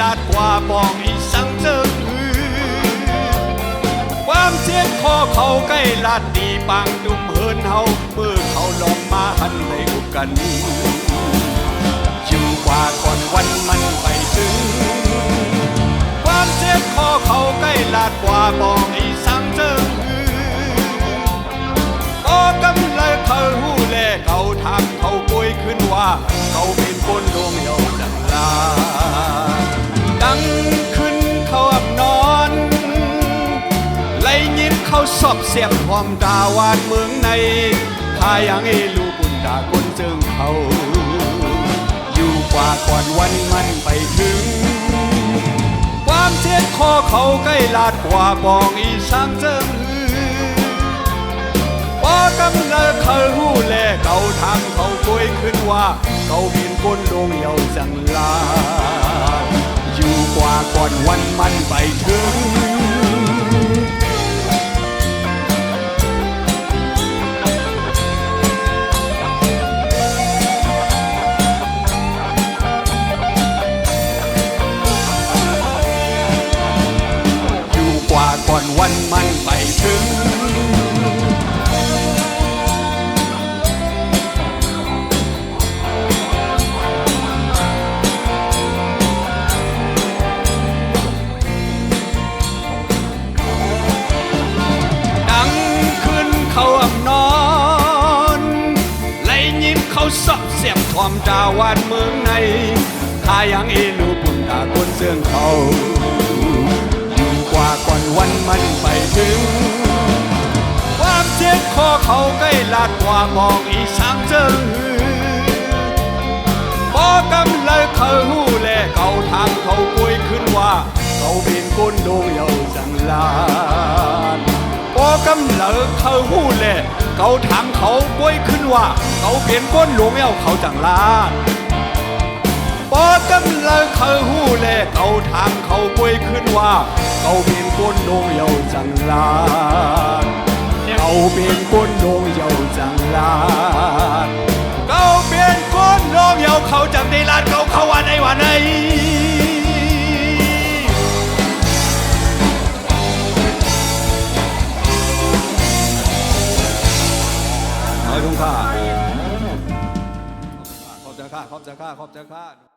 าดกว่าบอกอีสังเจิงความเจ็บคอเขาใกล้ลาดดีปางดุมเฮินเฮาเมื่อเขาหลอกมาหันในอุกกันอยู่กว่าก่อนวันมันไปถึงความเจ็บคอเขาใกล้ลาดกว่าบอกอีสังเจิงก็กำลังเขาหูแลเขาทางเขาป่วยขึ้นว่าเขาเป็นคนดวงเยาดังลาดังขึ้นเขาอับนอนไล่ยินเขาสอบเสียบความดาวาดเมืองในถ้ายังเอลูบุญดาคนเจิงเขาอยู่กว่าก่อนวันมันไปถึงความเจ็บคอเขาใกล้ลาดกว่าบองอีสังเจิงพอกำลังเขาหูแลเขาทางเขาป่วยขึ้นว่าเขาเป็นคนดวงเยาจังลาอยู่กว่าก่อนวันมันไปถึงอยู่กว่าก่อนวันมันไปถึงเขาอับนอนไล่ยินเขาสอบเสียบความดาวาดเมืองในถ้ายังเอลูบุญตาคนเสื่องเขาอยู่กว่าก่อนวันมันไปถึงความเจ็บคอเขาใกล้ลาดกว่ามองอีสังเจิงพอกำลังเขาหูแลเขาทางเขาป่วยขึ้นว่าเขาเป็นคนดวงเยาจังลาพอกำลังเขาหูแลเขาทางเขาป่วยขึ้นว่าเขาเป็นคนหลวงเยาเขาจังลาพอกำลังเขาหูแลเขาทางเขาป่วยขึ้นว่าเขาเป็นคนดวงเยาจังลาเขาเป็นคนดวงเยาจังลาเขาเป็นคนดวงเยาเขาจังได้ลาดเขาวันไหนวันไหนขอบคุณค่ะขอบใจค่ะ